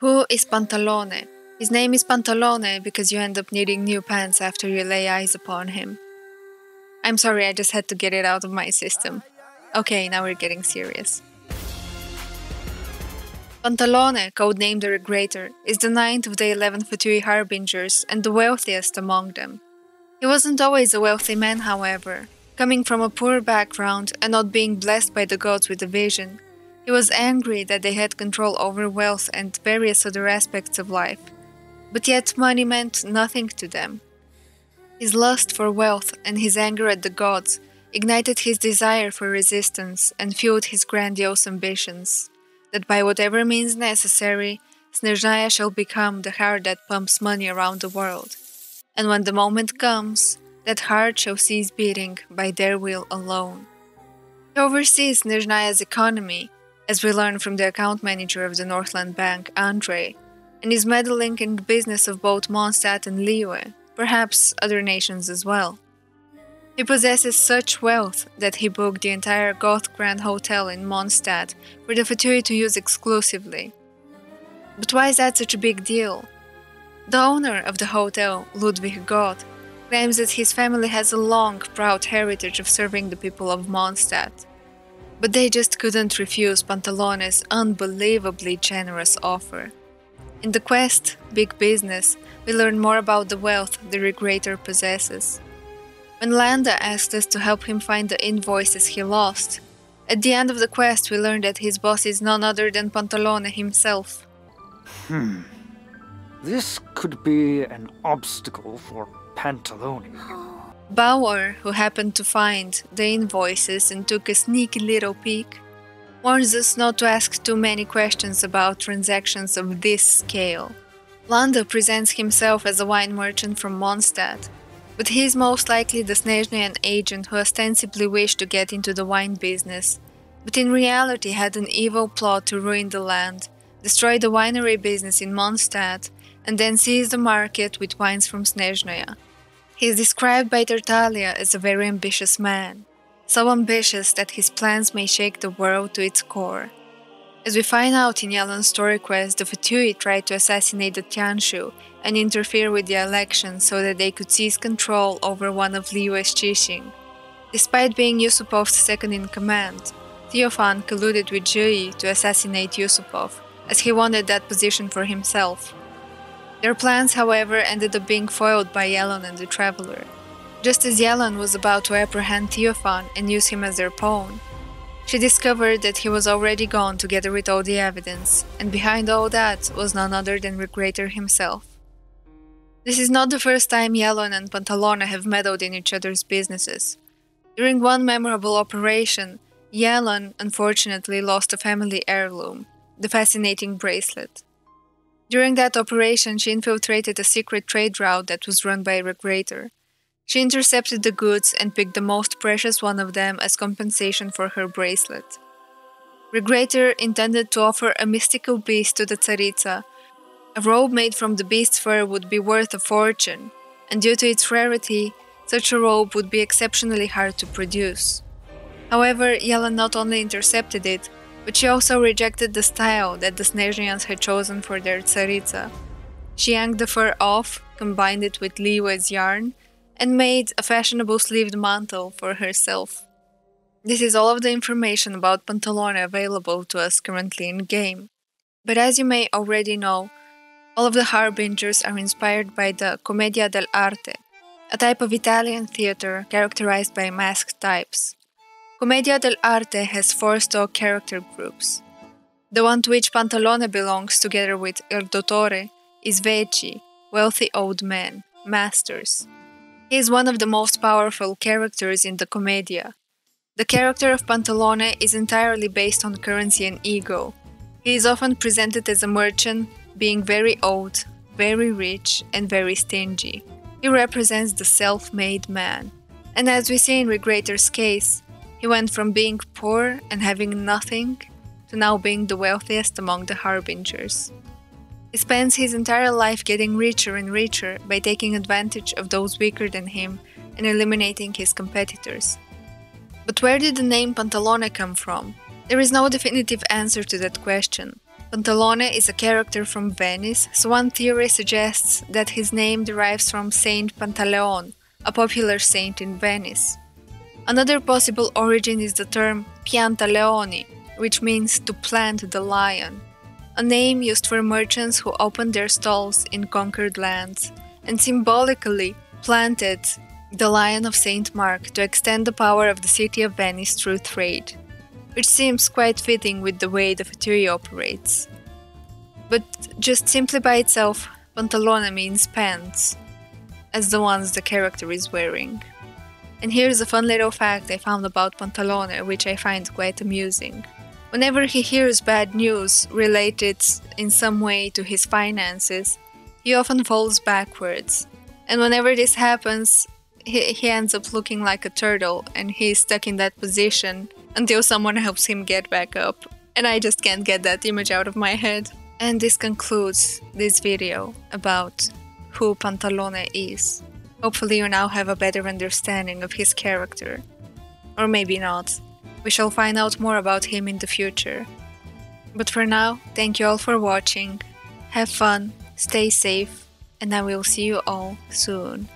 Who is Pantalone? His name is Pantalone because you end up needing new pants after you lay eyes upon him. I'm sorry, I just had to get it out of my system. Okay, now we're getting serious. Pantalone, codenamed the Regrator, is the ninth of the 11 Fatui Harbingers and the wealthiest among them. He wasn't always a wealthy man, however. Coming from a poor background and not being blessed by the gods with a vision, he was angry that they had control over wealth and various other aspects of life. But yet money meant nothing to them. His lust for wealth and his anger at the gods ignited his desire for resistance and fueled his grandiose ambitions, that by whatever means necessary, Snezhnaya shall become the heart that pumps money around the world. And when the moment comes, that heart shall cease beating by their will alone. He oversees Snezhnaya's economy, as we learn from the account manager of the Northland Bank, Andre, and is meddling in the business of both Mondstadt and Liyue, perhaps other nations as well. He possesses such wealth that he booked the entire Goth Grand Hotel in Mondstadt for the Fatui to use exclusively. But why is that such a big deal? The owner of the hotel, Ludwig Goth, claims that his family has a long, proud heritage of serving the people of Mondstadt. But they just couldn't refuse Pantalone's unbelievably generous offer. In the quest, Big Business, we learn more about the wealth the Regrator possesses. When Landa asked us to help him find the invoices he lost, at the end of the quest we learn that his boss is none other than Pantalone himself. This could be an obstacle for Pantalone. Bauer, who happened to find the invoices and took a sneaky little peek, warns us not to ask too many questions about transactions of this scale. Landa presents himself as a wine merchant from Mondstadt, but he is most likely the Snezhnayan agent who ostensibly wished to get into the wine business, but in reality had an evil plot to ruin the land, destroy the winery business in Mondstadt, and then seize the market with wines from Snezhnaya. He is described by Tartaglia as a very ambitious man, so ambitious that his plans may shake the world to its core. As we find out in Yelan's story quest, the Fatui tried to assassinate the Tianshu and interfere with the election so that they could seize control over one of Liyue's Qixing. Despite being Yusupov's second in command, Theophan colluded with Zheyi to assassinate Yusupov, as he wanted that position for himself. Their plans, however, ended up being foiled by Yelan and the Traveler. Just as Yelan was about to apprehend Theophan and use him as their pawn, she discovered that he was already gone together with all the evidence, and behind all that was none other than Regrator himself. This is not the first time Yelan and Pantalone have meddled in each other's businesses. During one memorable operation, Yelan unfortunately lost a family heirloom, the fascinating bracelet. During that operation, she infiltrated a secret trade route that was run by Regrator. She intercepted the goods and picked the most precious one of them as compensation for her bracelet. Regrator intended to offer a mystical beast to the Tsaritsa. A robe made from the beast's fur would be worth a fortune, and due to its rarity, such a robe would be exceptionally hard to produce. However, Yelan not only intercepted it, but she also rejected the style that the Snezhnayans had chosen for their Tsaritsa. She yanked the fur off, combined it with Liyue's yarn, and made a fashionable sleeved mantle for herself. This is all of the information about Pantalone available to us currently in-game. But as you may already know, all of the Harbingers are inspired by the Commedia dell'Arte, a type of Italian theatre characterized by masked types. Commedia dell'Arte has 4 stock character groups. The one to which Pantalone belongs together with Il Dottore is Vecchi, wealthy old men, masters. He is one of the most powerful characters in the Commedia. The character of Pantalone is entirely based on currency and ego. He is often presented as a merchant, being very old, very rich, and very stingy. He represents the self-made man. And as we see in Regrator's case, he went from being poor and having nothing to now being the wealthiest among the Harbingers. He spends his entire life getting richer and richer by taking advantage of those weaker than him and eliminating his competitors. But where did the name Pantalone come from? There is no definitive answer to that question. Pantalone is a character from Venice, so one theory suggests that his name derives from Saint Pantaleone, a popular saint in Venice. Another possible origin is the term Piantaleoni, which means to plant the lion, a name used for merchants who opened their stalls in conquered lands, and symbolically planted the Lion of St. Mark to extend the power of the city of Venice through trade, which seems quite fitting with the way the Fatui operates. But just simply by itself, Pantalone means pants, as the ones the character is wearing. And here's a fun little fact I found about Pantalone, which I find quite amusing. Whenever he hears bad news related in some way to his finances, he often falls backwards. And whenever this happens, he ends up looking like a turtle, and he's stuck in that position until someone helps him get back up. And I just can't get that image out of my head. And this concludes this video about who Pantalone is. Hopefully you now have a better understanding of his character. Or maybe not. We shall find out more about him in the future. But for now, thank you all for watching. Have fun, stay safe, and I will see you all soon.